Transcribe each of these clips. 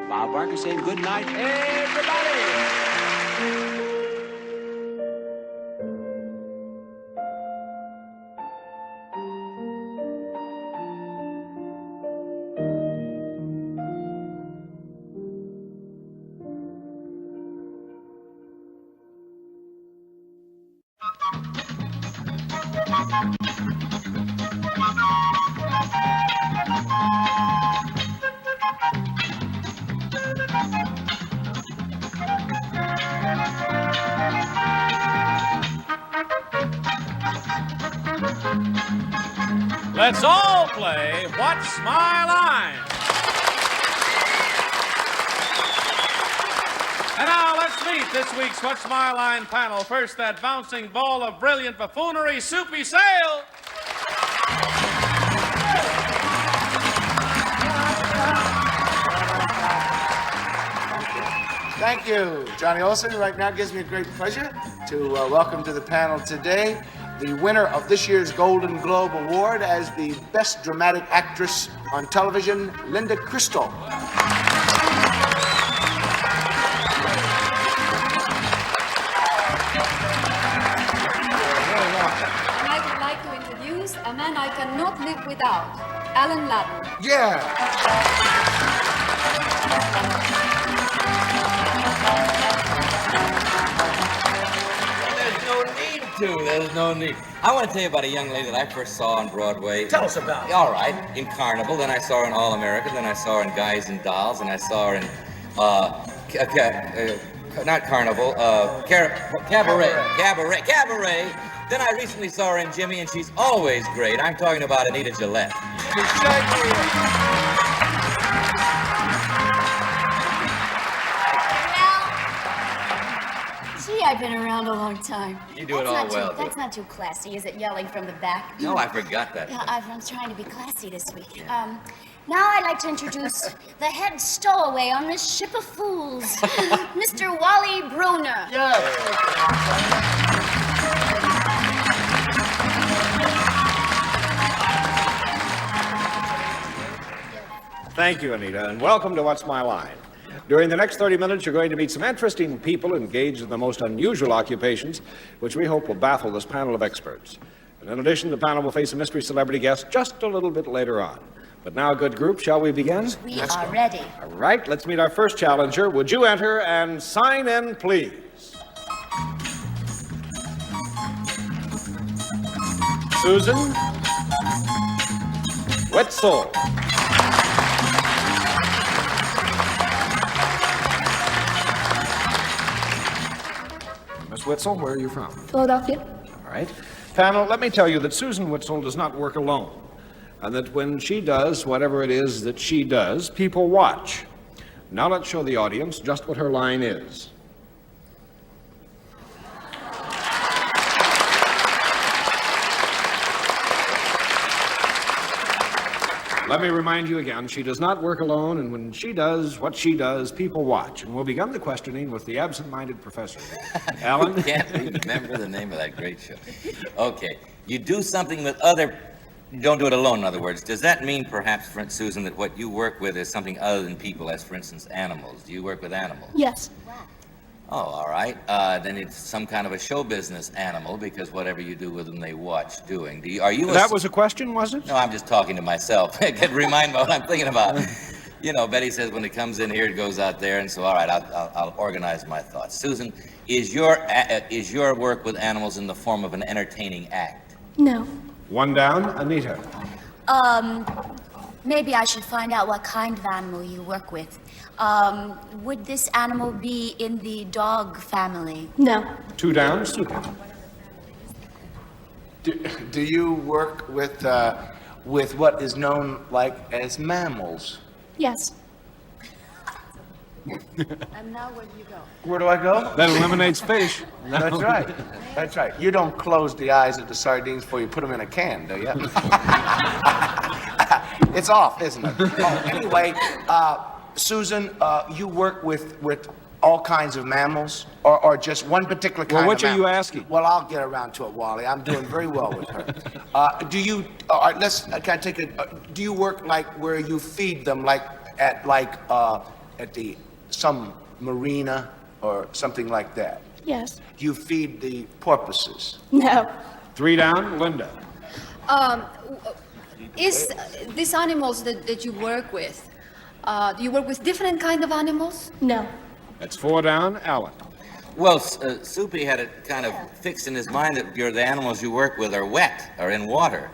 Bob Barker saying good night, everybody. Let's all play What's My Line? And now let's meet this week's What's My Line panel. First, that bouncing ball of brilliant buffoonery, Soupy Sale. Thank you, Johnny Olson. Right now, it gives me a great pleasure to welcome to the panel today the winner of this year's Golden Globe Award as the Best Dramatic Actress on Television, Linda Crystal. I would like to introduce a man I cannot live without, Alan Ladd. Yeah. There's no need. I want to tell you about a young lady that I first saw on Broadway. Tell us about it. All right, in Carnival, then I saw her in All American, then I saw her in Guys and Dolls, and I saw her in, not Carnival, Cabaret. Then I recently saw her in Jimmy, and she's always great. I'm talking about Anita Gillette. Gee, I've been around a long time. You do it all well. That's not too classy, is it, yelling from the back? No, I forgot that. Yeah, I'm trying to be classy this week. Now I'd like to introduce the head stowaway on this ship of fools, Mr. Wally Bruner. Thank you, Anita, and welcome to What's My Line. During the next 30 minutes, you're going to meet some interesting people engaged in the most unusual occupations, which we hope will baffle this panel of experts. And in addition, the panel will face a mystery celebrity guest just a little bit later on. But now, good group, shall we begin? We are ready. All right, let's meet our first challenger. Would you enter and sign in, please? Susan Wetzel. Miss Wetzel, where are you from? Philadelphia. All right. Panel, let me tell you that Susan Wetzel does not work alone, and that when she does whatever it is that she does, people watch. Now let's show the audience just what her line is. Let me remind you again, she does not work alone, and when she does what she does, people watch. And we'll begin the questioning with the absent-minded professor. Alan? Can't remember the name of that great show. Okay, you do something with other... Don't do it alone, in other words. Does that mean, perhaps, Susan, that what you work with is something other than people, as, for instance, animals? Do you work with animals? Yes. Oh, all right. Then it's some kind of a show business animal, because whatever you do with them, they watch doing. Are you That was a question, was it? No, I'm just talking to myself. I can remind me what I'm thinking about. You know, Betty says when it comes in here, it goes out there, and so, all right, I'll organize my thoughts. Susan, is your work with animals in the form of an entertaining act? No. One down. Anita. Maybe I should find out what kind of animal you work with. Would this animal be in the dog family? No. Two down. Super. Do you work with what is known like as mammals? Yes. And now where do you go? Where do I go? That eliminates fish. That's right. That's right. You don't close the eyes of the sardines before you put them in a can, do you? It's off, isn't it? Oh, anyway, Susan, you work with all kinds of mammals, or just one particular kind of Well, which are you mammal? asking? Well, I'll get around to it, Wally. I'm doing very well with her. Do you? All right, can I take it? Do you work like where you feed them, like at at some marina or something like that? Yes. Do you feed the porpoises? No. 3 down, Linda. Is these animals that you work with, do you work with different kind of animals? No. That's 4 down, Alan. Well, Soupy had it kind of fixed in his mind that the animals you work with are wet, or in water.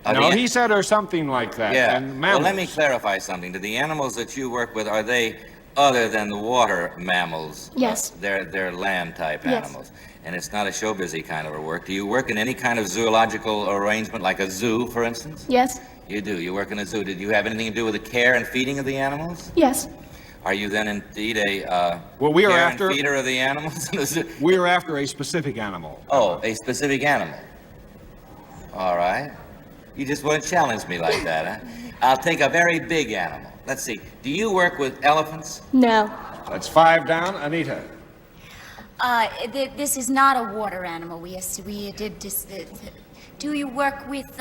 No, he said or something like that. Yeah. And Well, mammals. let me clarify something. Do the animals that you work with, are they other than the water mammals? Yes. They're land-type Yes. animals. And it's not a show busy kind of a work. Do you work in any kind of zoological arrangement, like a zoo, for instance? Yes. You do. You work in a zoo. Did you have anything to do with the care and feeding of the animals? Yes. Are you then indeed a Well, we are care after- and feeder of the animals in the zoo? We're after a specific animal. Oh, a specific animal. All right. You just want to challenge me like that, huh? I'll take a very big animal. Let's see. Do you work with elephants? No. That's 5 down, Anita. This is not a water animal. We did this. Do you work with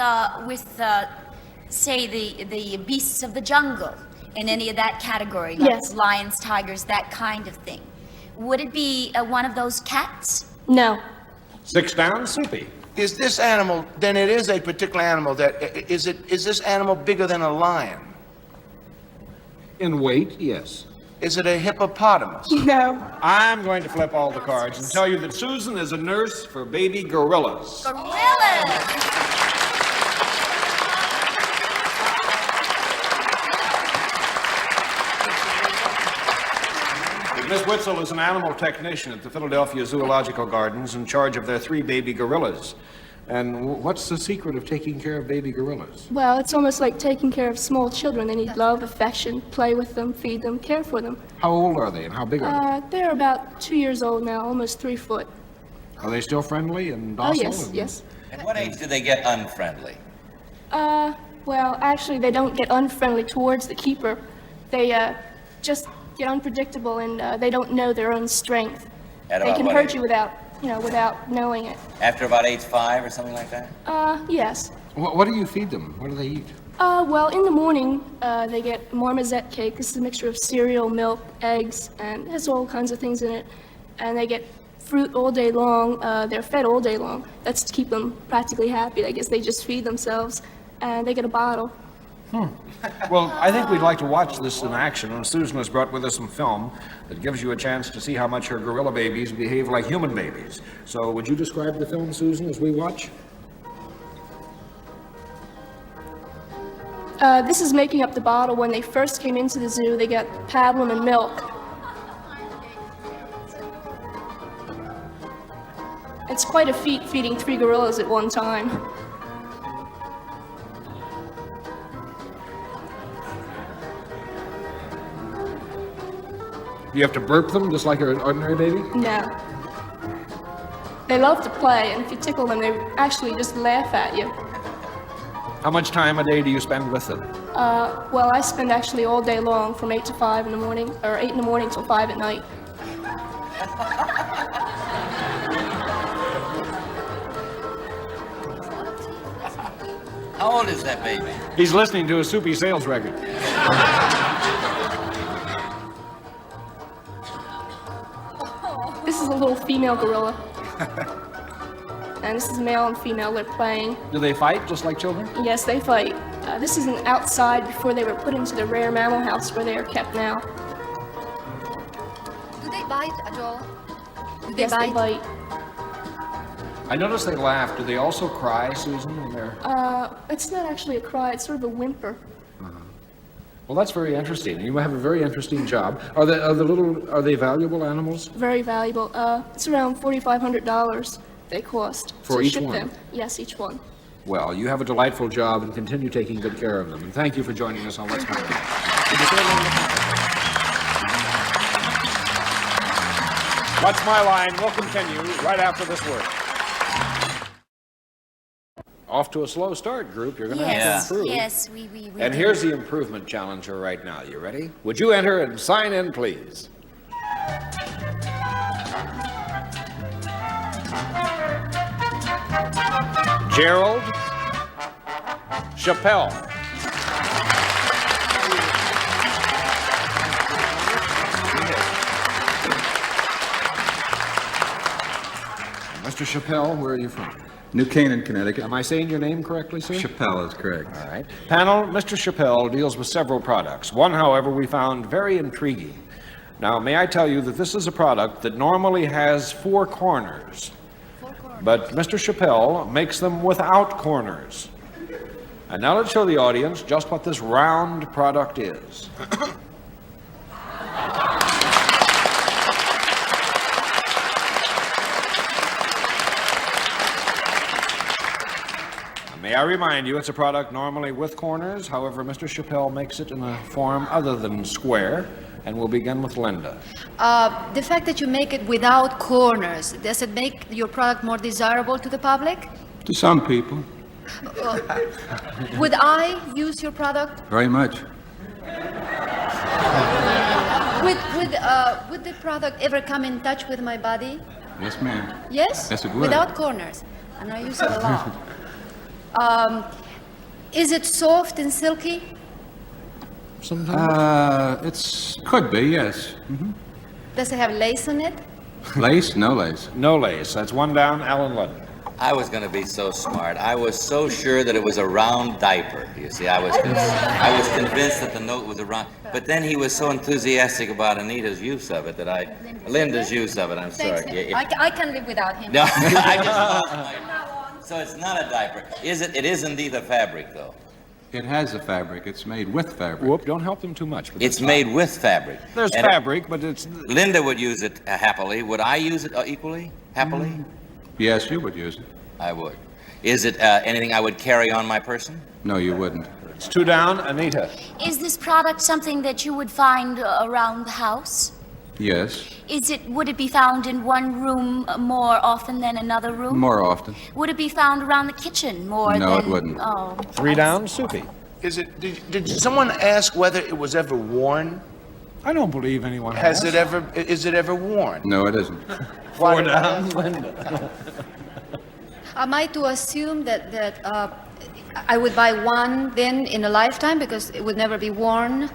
say the beasts of the jungle in any of that category, like Yes. lions, tigers, that kind of thing? Would it be one of those cats? No. 6 down, Soupy. Is this animal, then it is a particular animal that, is this animal bigger than a lion? In weight, yes. Is it a hippopotamus? No. I'm going to flip all the cards and tell you that Susan is a nurse for baby gorillas. Gorillas! Miss Witzel is an animal technician at the Philadelphia Zoological Gardens in charge of their 3 baby gorillas. And what's the secret of taking care of baby gorillas? Well, it's almost like taking care of small children. They need love, affection, play with them, feed them, care for them. How old are they and how big are They're about 2 years old now, almost 3 foot. they? Are they still friendly and Oh, docile? yes, and- yes. At what age do they get unfriendly? Well, actually, they don't get unfriendly towards the keeper. They just get unpredictable and they don't know their own strength. At They about can what hurt age? you without knowing it. After about age 5 or something like that? Yes. What do you feed them? What do they eat? Well, in the morning, they get marmoset cake. This is a mixture of cereal, milk, eggs, and it has all kinds of things in it. And they get fruit all day long. They're fed all day long. That's to keep them practically happy. I guess they just feed themselves, and they get a bottle. Well, I think we'd like to watch this in action, and Susan has brought with us some film that gives you a chance to see how much her gorilla babies behave like human babies. So would you describe the film, Susan, as we watch? This is making up the bottle. When they first came into the zoo, they got pablum and milk. It's quite a feat feeding 3 gorillas at one time. You have to burp them just like an ordinary baby? No. They love to play, and if you tickle them, they actually just laugh at you. How much time a day do you spend with them? Well, I spend actually all day long from 8 to 5 in the morning, or 8 in the morning till 5 at night. How old is that baby? He's listening to a Soupy sales record. This is a little female gorilla. And this is male and female, they're playing. Do they fight just like children? Yes, they fight. This is an outside before they were put into the rare mammal house where they are kept now. Do they bite at all? Do they Yes, they bite. I notice they laugh. Do they also cry, Susan, when they're... It's not actually a cry, it's sort of a whimper. Well, that's very interesting. You have a very interesting job. Are they valuable animals? Very valuable. It's around $4,500 they cost For to each ship one? them. Yes, each one. Well, you have a delightful job and continue taking good care of them. And thank you for joining us on What's My Line. What's My Line will continue right after this word. Off to a slow start, group. You're going to have to improve. Yes, we And here's the improvement challenger right now. You ready? Would you enter and sign in, please? Gerald Chappelle. Mr. Chappelle, where are you from? New Canaan, Connecticut. Am I saying your name correctly, sir? Chappelle is correct. All right. Panel, Mr. Chappelle deals with several products. One, however, we found very intriguing. Now, may I tell you that this is a product that normally has 4 corners. But Mr. Chappelle makes them without corners. And now let's show the audience just what this round product is. May I remind you, it's a product normally with corners. However, Mr. Chappelle makes it in a form other than square. And we'll begin with Linda. The fact that you make it without corners, does it make your product more desirable to the public? To some people, Would I use your product? very much. Would the product ever come in touch with my body? Yes, ma'am. Yes? Yes, it would. Without corners. And I use it a lot. Is it soft and silky? It's could be, yes. Does it have lace on it? Lace? No lace. No lace. That's one down. Alan Ludden. I was going to be so smart. I was so sure that it was a round diaper. You see, I was convinced that the note was a round. But then he was so enthusiastic about Anita's use of it Linda's use of it. I'm sorry. Thanks. I can live without him. No, I just lost my. So it's not a diaper. Is it? It is indeed a fabric, though. It has a fabric. It's made with fabric. Whoop, don't help them too much. It's made with fabric. There's And fabric, but it's... Linda would use it happily. Would I use it equally? Happily? Yes, you would use it. I would. Is it anything I would carry on my person? No, you wouldn't. It's 2 down. Anita. Is this product something that you would find around the house? Yes, Would it be found in one room more often than another room? more often. Would it be found around the kitchen more than... No, it wouldn't. Oh. 3 down. Soupy. Did someone ask whether it was ever worn? I don't believe anyone has. Is it ever worn? No, it isn't. 4 down. Linda. Am I to assume that I would buy one then in a lifetime because it would never be worn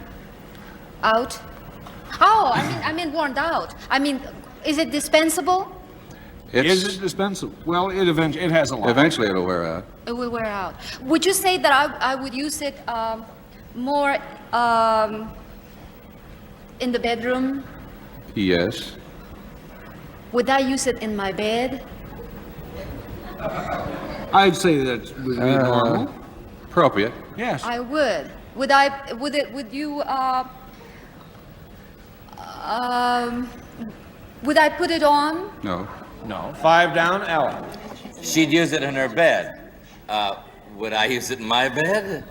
out? Oh, I mean worn out. I mean, is it dispensable? Is it dispensable? Well, it has a life. Eventually it'll wear out. It will wear out. Would you say that I would use it more in the bedroom? Yes. Would I use it in my bed? I'd say that would be normal. Appropriate. Yes. I would. Would you would I put it on? No. No. 5 down. Ellen. She'd use it in her bed. Would I use it in my bed?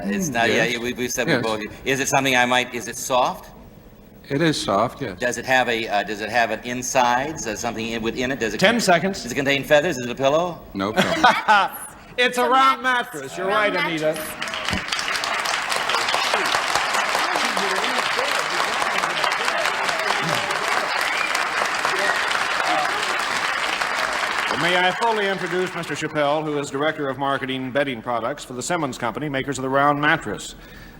It's not. Yes. Yeah, we said Yes. we both. Is it something I might? Is it soft? It is soft, yes. Does it have an insides? Something within it? Does it? 10 seconds. Does it contain feathers? Is it a pillow? No problem. It's a round mattress. You're right, Round Anita. May I fully introduce Mr. Chappelle, who is Director of Marketing Bedding Products for the Simmons Company, makers of the round mattress.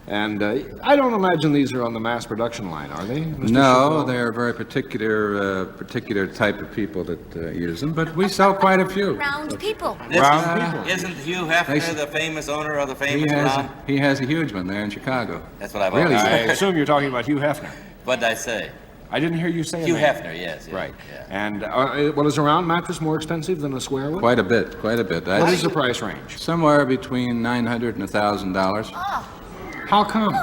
And I don't imagine these are on the mass production line, are they, Mr. No, Chappelle? they're a very particular type of people that use them, but we sell quite a few. Round people. Isn't Hugh Hefner the famous owner of the famous round? He has a huge one there in Chicago. That's what I've Really? always I said. assume you're talking about Hugh Hefner. What did I say? I didn't hear you say a Hugh name. Hefner, yes. Right. Yeah. And well, is a round mattress more expensive than a square one? Quite a bit, quite a bit. What is the price range? Somewhere between $900 and $1,000. How come?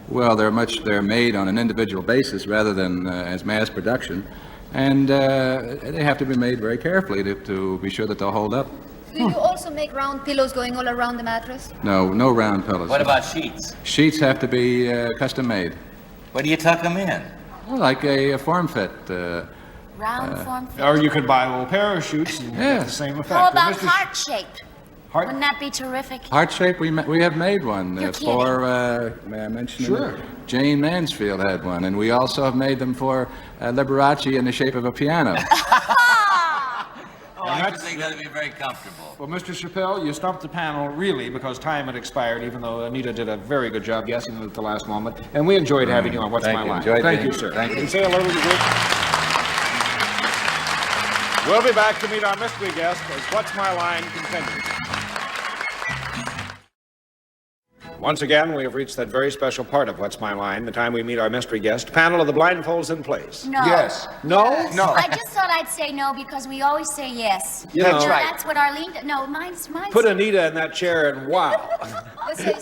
Well, they're made on an individual basis rather than as mass production, and they have to be made very carefully to be sure that they'll hold up. Do you also make round pillows going all around the mattress? No round pillows. What about sheets? Sheets have to be custom made. Where do you tuck them in? Well, like a form fit. Round form fit. Or you could buy little parachutes and get Yes. the same effect. How But about Mr. heart shape? Heart- Wouldn't that be terrific? Heart shape, we have made one You're for, may I mention? Sure. Jane Mansfield had one, and we also have made them for Liberace in the shape of a piano. Oh, I just think that'd be very comfortable. Well, Mr. Chappelle, you stumped the panel really because time had expired, even though Anita did a very good job guessing it at the last moment. And we enjoyed having you on What's Thank My you. Line. Enjoyed Thank being you, here. sir. Thank you. And say hello to the group. We'll be back to meet our mystery guest as What's My Line continues. Once again, we have reached that very special part of What's My Line, the time we meet our mystery guest. Panel of the blindfolds in place. No. Yes. No? No. I just thought I'd say no because we always say yes. That's No, right. that's what Arlene did. No, mine's. Put Anita in that chair and wow.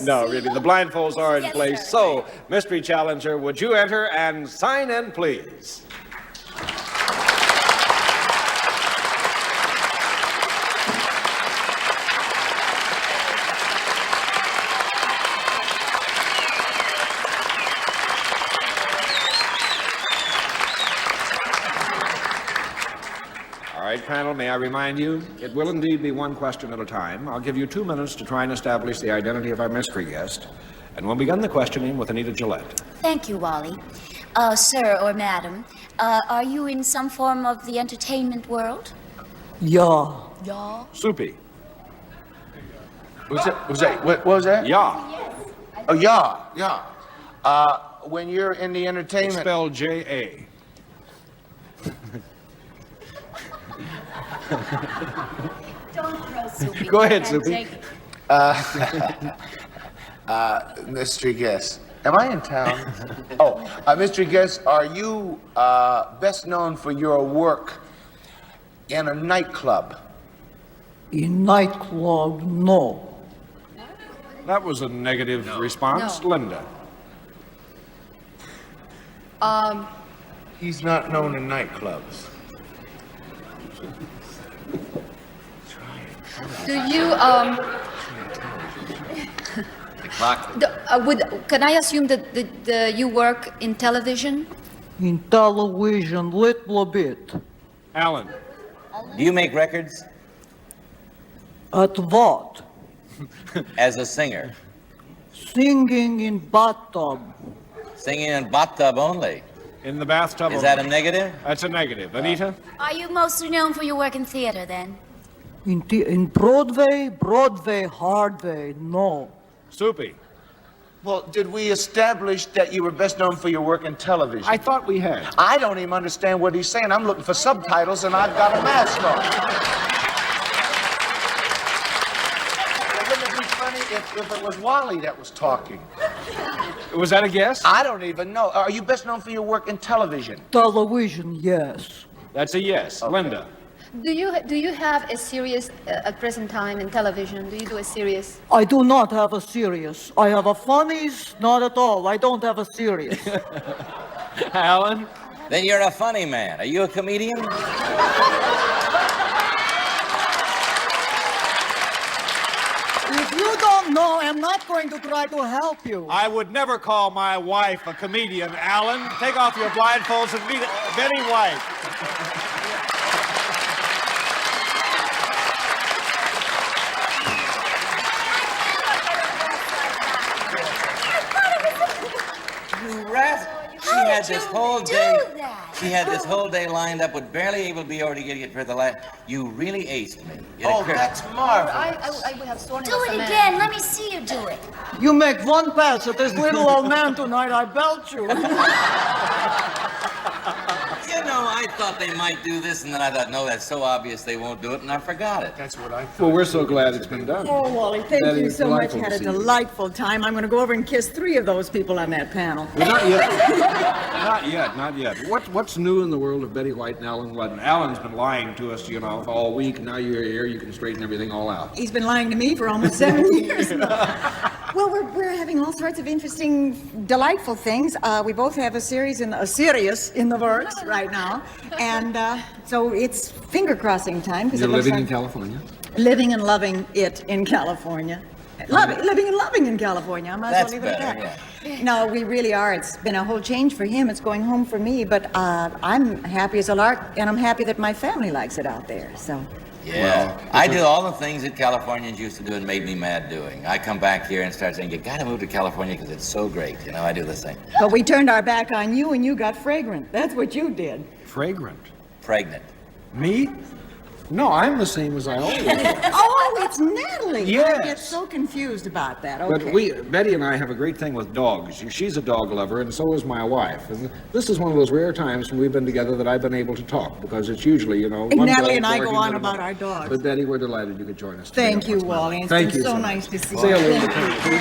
No, really, the blindfolds are in Yes, place. sir. So, mystery challenger, would you enter and sign in, please? All right, panel, may I remind you, it will indeed be one question at a time. I'll give you 2 minutes to try and establish the identity of our mystery guest, and we'll begin the questioning with Anita Gillette. Thank you, Wally. Sir or madam, are you in some form of the entertainment world? Yeah. Soupy. What was that? Yeah. Oh, yeah. When you're in the entertainment... Spelled J-A. Don't throw Soupy. Go ahead, Soupy. mystery guest. Am I in town? Mystery guest, are you best known for your work in a nightclub? In nightclub, no. That was a negative response. No. Linda. He's not known in nightclubs. Do you, Clock. can I assume that you work in television? In television, little bit. Alan. Do you make records At what? as a singer? Singing in bathtub. Singing in bathtub only. In the bathtub. Is that a negative? That's a negative. Anita? Are you mostly known for your work in theater, then? In Broadway, Hardway, no. Soupy. Well, did we establish that you were best known for your work in television? I thought we had. I don't even understand what he's saying. I'm looking for subtitles and I've got a mask on. Wouldn't it be funny if it was Wally that was talking? Was that a guess? I don't even know. Are you best known for your work in television? Television, yes. That's a yes. Okay. Linda. Do you have a series at present time in television? Do you do a series? I do not have a serious. I have a funnies, not at all. I don't have a serious. Alan. Then you're a funny man. Are you a comedian? If you don't know, I'm not going to try to help you. I would never call my wife a comedian, Alan. Take off your blindfolds and meet Betty White. You rascal. She had this whole day. She had this whole day lined up with barely able to be over to get it for the last. You really aced me. That's marvelous. I would have sworn it Do was it a man. again. Let me see you do it. You make one pass at this little old man tonight, I belt you. You know, I thought they might do this, and then I thought, no, that's so obvious they won't do it, and I forgot it. That's what I thought. Well, we're so glad it's been done. Oh, Wally, thank Betty, you it's so much. delightful Had to a see you. delightful time. I'm going to go over and kiss 3 of those people on that panel. Well, not yet. Not yet. What's new in the world of Betty White and Alan Ludden? Alan's been lying to us, for all week. Now you're here. You can straighten everything all out. He's been lying to me for almost 7 years now. Well, we're having all sorts of interesting, delightful things. We both have a series in the works right now, and so it's finger crossing time because You're it looks living like in California? living and loving it in California. Living and loving in California. I might as well leave it at that. Better, No, we really are. It's been a whole change for him. It's going home for me, but I'm happy as a lark, and I'm happy that my family likes it out there. So. Yeah. I do all the things that Californians used to do and made me mad doing. I come back here and start saying, you gotta move to California because it's so great. I do the same. But we turned our back on you and you got fragrant. That's what you did. Fragrant. Pregnant. Me? No, I'm the same as I always am. Oh, it's Natalie. Yes. I get so confused about that. Okay. But Betty and I have a great thing with dogs. She's a dog lover, and so is my wife. And this is one of those rare times when we've been together that I've been able to talk, because it's usually, you know, one Natalie dog and I barking go on at about another. our dogs. But Betty, we're delighted you could join us today. Thank you, Wally. It's Thank been you so so nice much. to see Say you. hello to Thank Pete. you.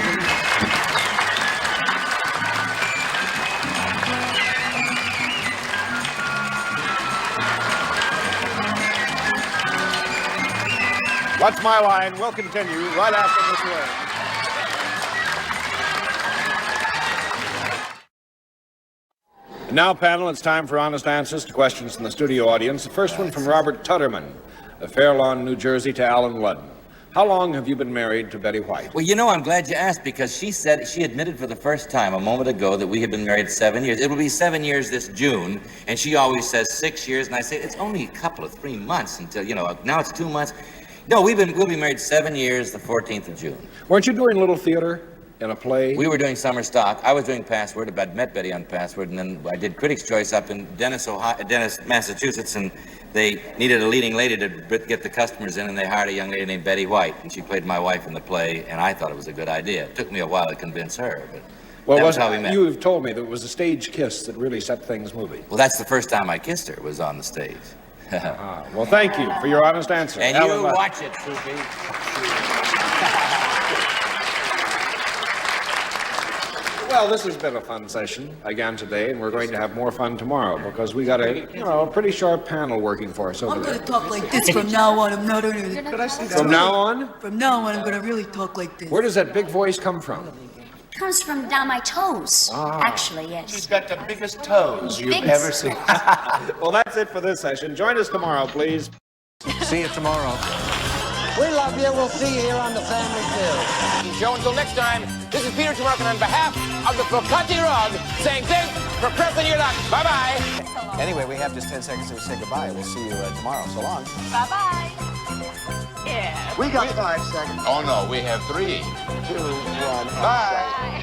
What's My Line will continue right after this word. And now, panel, it's time for honest answers to questions from the studio audience. The first one from Robert Tutterman of Fair Lawn, New Jersey, to Alan Ludden. How long have you been married to Betty White? Well, you know, I'm glad you asked, because she admitted for the first time a moment ago that we had been married 7 years. It will be 7 years this June, and she always says 6 years, and I say, it's only a couple of 3 months until, you know, now it's 2 months. No, we'll be married 7 years, the 14th of June. Weren't you doing little theater in a play? We were doing summer stock. I was doing Password. I'd met Betty on Password, and then I did Critics' Choice up in Dennis, Massachusetts, and they needed a leading lady to get the customers in, and they hired a young lady named Betty White, and she played my wife in the play, and I thought it was a good idea. It took me a while to convince her, but that was how we met. You've told me that it was a stage kiss that really set things moving. Well, that's the first time I kissed her, was on the stage. Well, thank you for your honest answer. And Alan you Ludden. watch it, Soupy. Well, this has been a fun session again today, and we're going to have more fun tomorrow, because we got a pretty sharp panel working for us over I'm there. gonna talk like this from now on. I'm not gonna. From now on, From now on, I'm gonna really talk like this. where does that big voice come from? Comes from down my toes, actually, yes. She's got the biggest toes you've Biggest. ever seen. Well, that's it for this session. Join us tomorrow, please. See you tomorrow. We love you. We'll see you here on the Family Feud. Show until next time, this is Peter Tomarkin on behalf of the Focati Rug saying thanks for pressing your luck. Bye-bye. Anyway, we have just 10 seconds to say goodbye. We'll see you tomorrow. So long. Bye-bye. Yeah. We got 5 seconds. Oh, no, we have 3, 2, 1. Bye.